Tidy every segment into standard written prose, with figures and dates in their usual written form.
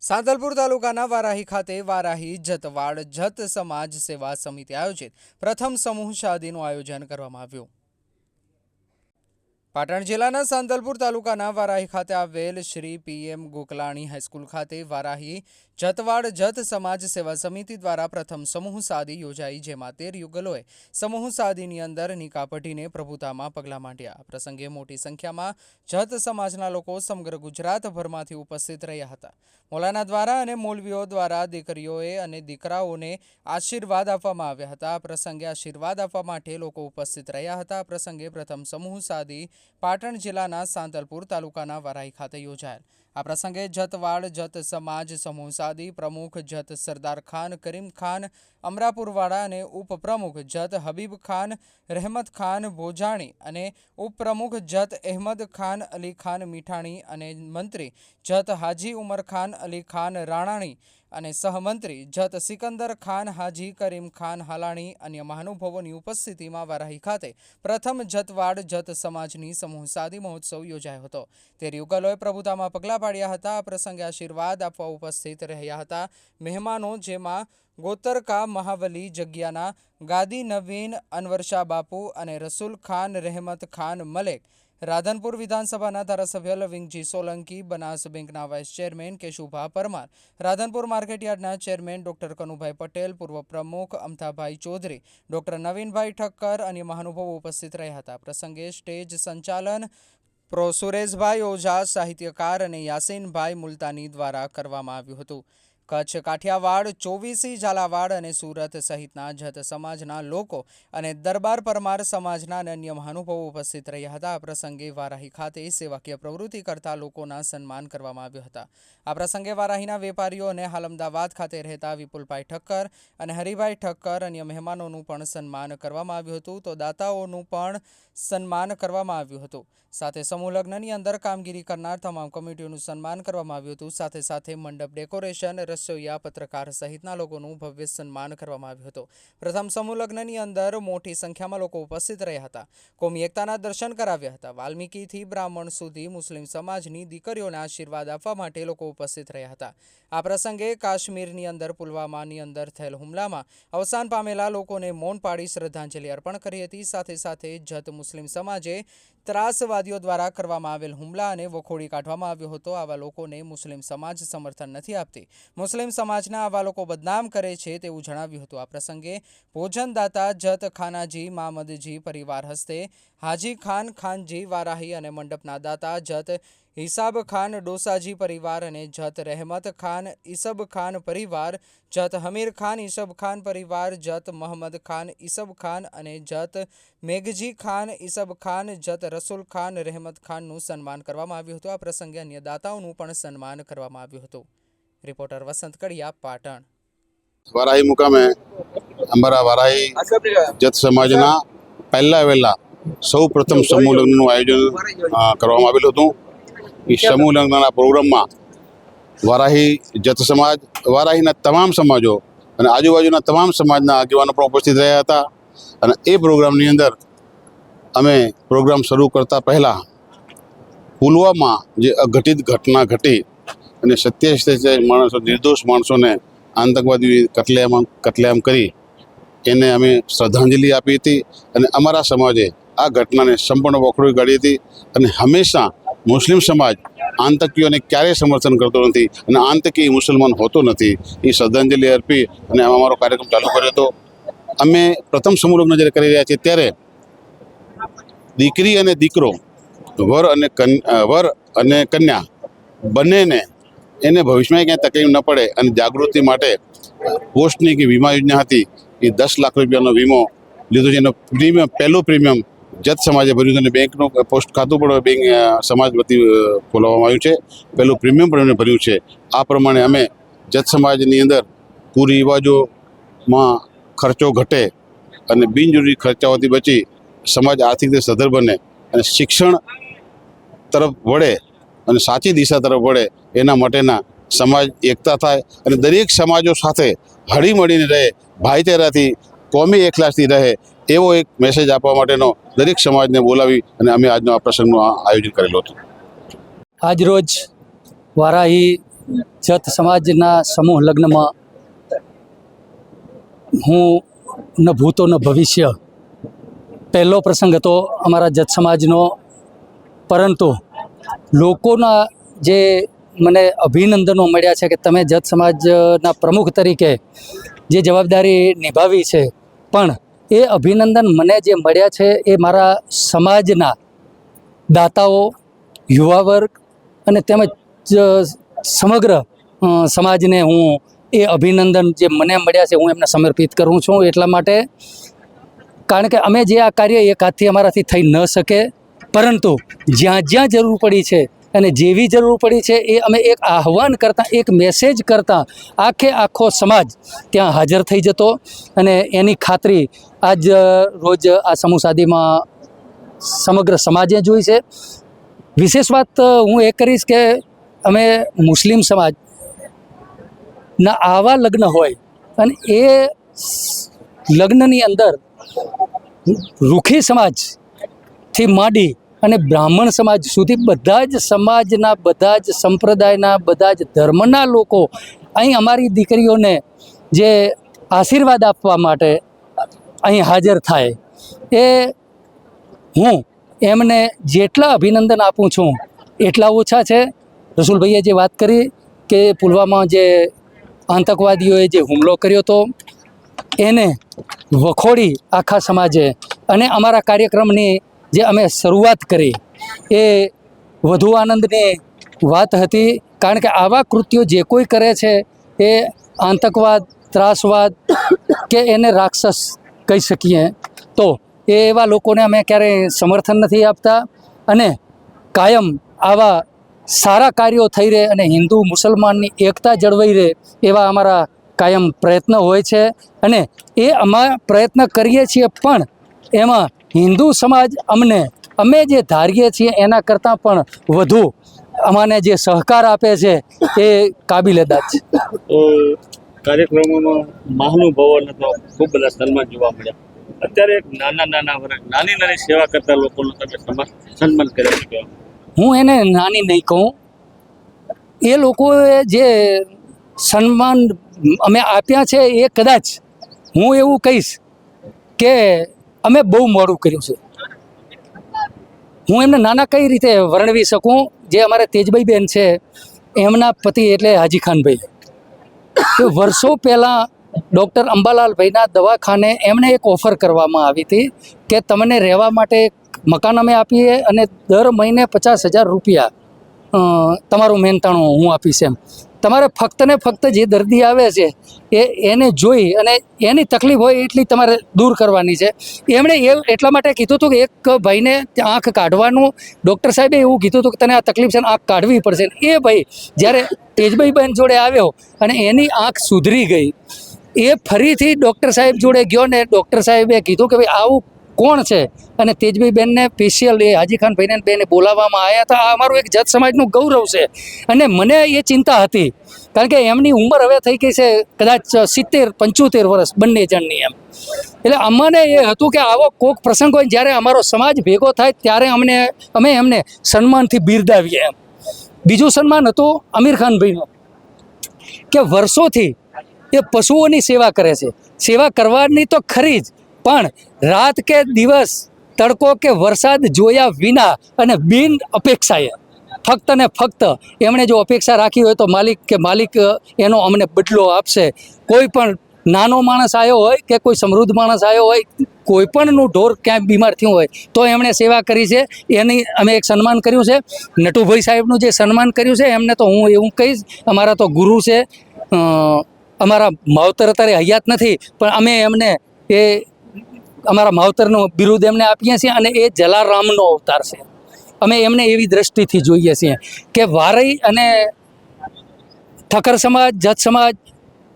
સાંતલપુર તાલુકાના વારાહી ખાતે વારાહી જતવાડ જત સમાજ સેવા સમિતિ આયોજિત પ્રથમ સમૂહ શાદીનું આયોજન કરવામાં આવ્યું। પાટણ જિલ્લાના સાંતલપુર તાલુકાના વારાહી ખાતે આવેલ શ્રી પીએમ ગોકલાણી હાઈસ્કૂલ ખાતે વારાહી જતવાડ જત સમાજ સેવા સમિતિ દ્વારા પ્રથમ સમૂહ શાદી યોજાઈ, જેમાં 13 યુગલોએ સમૂહ શાદીની અંદર નિકાહ પઢીને પ્રભુતામાં પગલાં માંડ્યા। આ પ્રસંગે મોટી સંખ્યામાં જત સમાજના લોકો સમગ્ર ગુજરાતભરમાંથી ઉપસ્થિત રહ્યા હતા। મૌલાના દ્વારા અને મૌલવીઓ દ્વારા દીકરીઓએ અને દીકરાઓને આશીર્વાદ આપવામાં આવ્યા હતા। આ પ્રસંગે આશીર્વાદ આપવા માટે લોકો ઉપસ્થિત રહ્યા હતા। આ પ્રસંગે પ્રથમ સમૂહ શાદી પાટણ જિલ્લાના સાંતલપુર તાલુકાના વારાહી ખાતે યોજાયેલ। આ પ્રસંગે જતવાડ જત સમાજ સમૂહ શાદી પ્રમુખ જત સરદાર ખાન કરીમ ખાન અમરાપુરવાડા અને ઉપપ્રમુખ જત હબીબ ખાન રહેમત ખાન ભોજાણી અને ઉપપ્રમુખ જત અહેમદ ખાન અલી ખાન મીઠાણી અને મંત્રી જત હાજી ઉમર ખાન અલી ખાન રાણાણી અને સહમંત્રી જત સિકંદર ખાન હાજી કરીમ ખાન હાલાણી અન્ય મહાનુભાવોની ઉપસ્થિતિમાં વારાહી ખાતે પ્રથમ જતવાડ જત સમાજની સમૂહ શાદી મહોત્સવ યોજાયો હતો। તે યુગલોએ પ્રભુતામાં પગલાં પાડ્યા હતા। આ પ્રસંગે આશીર્વાદ આપવા ઉપસ્થિત રહ્યા હતા મહેમાનો, જેમાં ગોતરકા મહાવલી જગ્યાના ગાદી નવીન અનવરશાહ બાપુ અને રસૂલ ખાન રહેમત ખાન મલેક, રાધનપુર વિધાનસભાના ધારાસભ્ય લવિંગજી સોલંકી, બનાસ બેંકના વાઇસ ચેરમેન કેશુભા પરમાર, રાધનપુર માર્કેટયાર્ડના ચેરમેન ડોક્ટર કનુભાઈ પટેલ, પૂર્વ પ્રમુખ અમથાભાઈ ચૌધરી, ડોક્ટર નવીનભાઈ ઠક્કર અન્ય મહાનુભાવો ઉપસ્થિત રહ્યા હતા। પ્રસંગે સ્ટેજ સંચાલન પ્રો સુરેશભાઈ ઓઝા, સાહિત્યકાર અને યાસીનભાઈ મુલતાની દ્વારા કરવામાં આવ્યું હતું। કચ્છ, કાઠિયાવાડ, ચોવીસી, ઝાલાવાડ અને સુરત સહિતના જત સમાજના લોકો અને દરબાર પરમાર સમાજના અન્ય મહાનુભાવો ઉપસ્થિત રહ્યા હતા। આ પ્રસંગે વારાહી ખાતે સેવાકીય પ્રવૃત્તિ કરતા લોકોના સન્માન કરવામાં આવ્યા હતા। આ પ્રસંગે વારાહીના વેપારીઓ અને હાલ અમદાવાદ ખાતે રહેતા વિપુલભાઈ ઠક્કર અને હરિભાઈ ઠક્કર અન્ય મહેમાનોનું પણ સન્માન કરવામાં આવ્યું હતું, તો દાતાઓનું પણ સન્માન કરવામાં આવ્યું હતું। સાથે સમૂહ લગ્નની અંદર કામગીરી કરનાર તમામ કમિટીઓનું સન્માન કરવામાં આવ્યું હતું। સાથે સાથે મંડપ ડેકોરેશન, રસોઈયા, પત્રકાર સહિતના લોકોનું ભવ્ય સન્માન કરવામાં આવ્યું હતું। પ્રથમ સમૂહ લગ્નની અંદર મોટી સંખ્યામાં લોકો ઉપસ્થિત રહ્યા હતા। કોમી એકતાના દર્શન કરાવ્યા હતા। વાલ્મીકીથી બ્રાહ્મણ સુધી મુસ્લિમ સમાજની દીકરીઓને આશીર્વાદ આપવા માટે લોકો ઉપસ્થિત રહ્યા હતા। આ પ્રસંગે કાશ્મીરની અંદર પુલવામાની અંદર થયેલ હુમલામાં અવસાન પામેલા લોકોને મૌન પાડી શ્રદ્ધાંજલિ અર્પણ કરી હતી। સાથે સાથે જત મુસ્લિમ સમાજે ત્રાસવાદીઓ દ્વારા કરવામાં આવેલ હુમલાને વખોડી કાઢવામાં આવ્યો હતો। આવા લોકોને મુસ્લિમ સમાજ સમર્થન નથી આપતી, મુસ્લિમ સમાજના આવા લોકો બદનામ કરે છે તેવું જણાવ્યું હતું। આ પ્રસંગે ભોજનદાતા જત ખાનાજી મામદજી પરિવાર હસ્તે હાજી ખાન ખાનજી વારાહી અને મંડપના દાતા જત હિસાબ ખાન ડોસાજી પરિવાર અને જત રહેમત ખાન ઈસબ ખાન પરિવાર, જત હમીર ખાન ઈસબ ખાન પરિવાર, જત મોહમ્મદ ખાન ઈસબ ખાન અને જત મેઘજી ખાન ઈસબ ખાન, જત રસૂલ ખાન રહેમત ખાનનું સન્માન કરવામાં આવ્યું હતું। આ પ્રસંગે અન્ય દાતાઓનું પણ સન્માન કરવામાં આવ્યું હતું। રિપોર્ટર વસંત કડિયા, પાટણ। વારાહી મુકામે અમારા વારાહી જત સમાજના પહેલા વહેલા સૌ પ્રથમ સમૂહ લગ્નનું આયોજન કરવામાં આવેલું હતું। એ સમૂહ લગ્નના પ્રોગ્રામમાં વારાહી જત સમાજ, વારાહીના તમામ સમાજો અને આજુબાજુના તમામ સમાજના આગેવાનો પણ ઉપસ્થિત રહ્યા હતા। અને એ પ્રોગ્રામની અંદર અમે પ્રોગ્રામ શરૂ કરતા પહેલાં પુલવામા જે અઘટિત ઘટના ઘટી અને 27 માણસો, નિર્દોષ માણસોને આતંકવાદીઓએ કતલેઆમ કરી એને અમે શ્રદ્ધાંજલિ આપી હતી। અને અમારા સમાજે આ ઘટનાને સંપૂર્ણ વખોડી કાઢી હતી અને હંમેશા મુસ્લિમ સમાજ આતંકીઓને ક્યારેય સમર્થન કરતો નથી અને આતંકી મુસલમાન હોતો નથી। એ શ્રદ્ધાંજલિ અર્પી અને અમારો કાર્યક્રમ ચાલુ કર્યો હતો। અમે પ્રથમ સમૂહ લગ્ન જ્યારે કરી રહ્યા છીએ ત્યારે દીકરી અને દીકરો, વર અને કન્યા બંનેને એને ભવિષ્યમાં ક્યાંય તકલીફ ન પડે અને જાગૃતિ માટે પોસ્ટની કે વીમા યોજના હતી, એ 10 લાખ રૂપિયાનો વીમો લીધો છે। એનો પ્રીમિયમ, પહેલું પ્રીમિયમ જત સમાજે ભર્યું છે અને બેંકનું પોસ્ટ ખાતું પણ બેંક સમાજ વતી ખોલવામાં આવ્યું છે। પહેલું પ્રીમિયમ પણ એમને ભર્યું છે। આ પ્રમાણે અમે જત સમાજની અંદર કુરિવાજોમાં ખર્ચો ઘટે અને બિનજરૂરી ખર્ચાઓથી બચી સમાજ આર્થિક રીતે સદ્ધર બને અને શિક્ષણ તરફ વળે અને સાચી દિશા તરફ વળે, એના માટેના સમાજ એકતા થાય અને દરેક સમાજો સાથે હળીમળીને રહે, ભાઈચારાથી, કોમી એકલાસથી રહે, એવો એક મેસેજ આપવા માટેનો દરેક સમાજને બોલાવી અને અમે આજનો આ પ્રસંગનું આયોજન કરેલું હતું। આજરોજ વારાહી જત સમાજના સમૂહ લગ્નમાં હું ન ભૂતો ન ભવિષ્ય પહેલો પ્રસંગ હતો અમારા જત સમાજનો, પરંતુ લોકોના જે મને અભિનંદનો મળ્યા છે કે તમે જત સમાજના પ્રમુખ તરીકે જે જવાબદારી નિભાવી છે, પણ એ અભિનંદન મને જે મળ્યા છે એ મારા સમાજના દાતાઓ, યુવા વર્ગ અને તેમજ સમગ્ર સમાજને હું એ અભિનંદન જે મને મળ્યા છે હું એમને સમર્પિત કરું છું. એટલા માટે, કારણ કે અમે જે આ કાર્ય એક હાથથી અમારાથી થઈ ન શકે, પરંતુ જ્યાં જ્યાં જરૂર પડી છે અને જેવી જરૂર પડી છે એ અમે એક આહ્વાન કરતાં, એક મેસેજ કરતાં આખો સમાજ ત્યાં હાજર થઈ જતો, અને એની ખાતરી આજ રોજ આ સમૂહ શાદીમાં સમગ્ર સમાજે જોઈ છે. વિશેષ વાત હું એ કરીશ કે અમે મુસ્લિમ સમાજના આવા લગ્ન હોય અને એ લગ્નની અંદર રૂખી સમાજથી માંડી અને બ્રાહ્મણ સમાજ સુધી બધા જ સમાજના, બધા જ સંપ્રદાયના, બધા જ ધર્મના લોકો અહીં અમારી દીકરીઓને જે આશીર્વાદ આપવા માટે અહીં હાજર થાય, એ હું એમને જેટલા અભિનંદન આપું છું એટલા ઓછા છે. રસુલભાઈએ જે વાત કરી કે પુલવામા જે આતંકવાદીઓએ જે હુમલો કર્યો હતો એને વખોડી આખા સમાજે અને અમારા કાર્યક્રમની જે અમે શરૂઆત કરી એ વધુ આનંદની વાત હતી, કારણ કે આવા કૃત્યો જે કોઈ કરે છે એ આતંકવાદ, ત્રાસવાદ કે એને રાક્ષસ કહી શકીએ, તો એ એવા લોકોને અમે ક્યારેય સમર્થન નથી આપતા. અને કાયમ આવા સારા કાર્યો થઈ રહે અને હિન્દુ મુસલમાનની એકતા જળવાઈ રહે એવા અમારા કાયમ પ્રયત્ન હોય છે. અને એ અમે પ્રયત્ન કરીએ છીએ, પણ એમાં હિન્દુ સમાજ અમે જે ધારીએ છીએ એના કરતાં પણ વધુ અમને જે સહકાર આપે છે એ કાબિલેદાદ છે. તો કાર્યક્રમોમાં મહાનુભાવોને તો ખૂબ બધા સન્માન જોવા મળ્યા. અત્યારે એક નાના વર્ગ, નાની સેવા કરતા લોકોનું તમે સન્માન કર્યા છે. હું એને નાની નહીં કહું, એ લોકોએ જે સન્માન અમે આપ્યા છે એ કદાચ હું એવું કહીશ કે અમે બહુ મોડું કર્યું છે. હું એમને નાના કઈ રીતે વર્ણવી શકું? જે અમારે તેજભાઈ બેન છે એમના પતિ એટલે હાજી ખાનભાઈ, તો વર્ષો પહેલાં ડૉક્ટર અંબાલાલભાઈના દવાખાને એમને એક ઓફર કરવામાં આવી હતી કે તમને રહેવા માટે મકાન અમે આપીએ અને દર મહિને 50,000 રૂપિયા તમારું મહેનતાણું હું આપીશ. એમ તમારે ફક્ત ને ફક્ત જે દર્દી આવે છે એને જોઈ અને એની તકલીફ હોય એટલી તમારે દૂર કરવાની છે. એમણે એટલા માટે કીધું હતું કે એક ભાઈને આંખ કાઢવાનું ડૉક્ટર સાહેબે એવું કીધું હતું કે તને આ તકલીફ છે ને આંખ કાઢવી પડશે. એ ભાઈ જ્યારે તેજભાઈ બેન જોડે આવ્યો અને એની આંખ સુધરી ગઈ, એ ફરીથી ડૉક્ટર સાહેબ જોડે ગયો ને ડૉક્ટર સાહેબે કીધું કે ભાઈ આવું કોણ છે, અને તેજભાઈ બેનને સ્પેશિયલ એ હાજી ખાન ભાઈને બેને બોલાવવામાં આવ્યા હતા. આ અમારું એક જત સમાજનું ગૌરવ છે. અને મને એ ચિંતા હતી, કારણ કે એમની ઉંમર હવે થઈ ગઈ છે કદાચ 70-75 વર્ષ બંને જણની. એમ એટલે અમને એ હતું કે આવો કોઈક પ્રસંગ હોય જ્યારે અમારો સમાજ ભેગો થાય ત્યારે અમે એમને સન્માનથી બિરદાવીએ. એમ બીજું સન્માન હતું આમિર ખાન ભાઈનું, કે વર્ષોથી એ પશુઓની સેવા કરે છે. સેવા કરવાની તો ખરી જ, પણ રાત કે દિવસ, તડકો કે વરસાદ જોયા વિના અને બિન અપેક્ષાએ ફક્ત ને ફક્ત એમણે જો અપેક્ષા રાખી હોય તો માલિક એનો અમને બદલો આપશે. કોઈ પણ નાનો માણસ આવ્યો હોય કે કોઈ સમૃદ્ધ માણસ આવ્યો હોય, કોઈ પણનું ઢોર ક્યાંય બીમાર થયું હોય તો એમણે સેવા કરી છે. એની અમે એક સન્માન કર્યું છે. નટુભાઈ સાહેબનું જે સન્માન કર્યું છે એમને તો હું એવું કહીશ, અમારા તો ગુરુ છે. અમારા માવતર અત્યારે હયાત નથી, પણ અમે એમને એ અમારા માવતરનું બિરુદ એમને આપીએ છીએ અને એ જલારામનો અવતાર છે. અમે એમને એવી દ્રષ્ટિથી જોઈએ છીએ કે વારઈ અને ઠક્કર સમાજ, જત સમાજ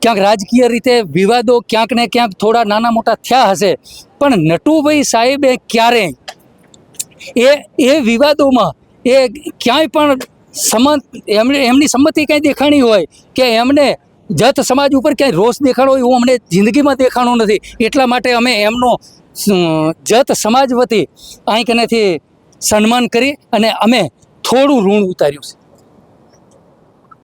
ક્યાંક રાજકીય રીતે વિવાદો ક્યાંક ને ક્યાંક થોડા નાના મોટા થયા હશે, પણ નટુભાઈ સાહેબે ક્યારેય એ વિવાદોમાં એ ક્યાંય પણ એમની સંમતિ કંઈ દેખાણી હોય કે એમને જત સમાજ ઉપર ક્યાંય રોષ દેખાડો એવું અમને જિંદગીમાં દેખાણું નથી. એટલા માટે અમે એમનો જત સમાજ વતી અહીં કનેથી સન્માન કરી અને અમે થોડું ઋણ ઉતાર્યું છે.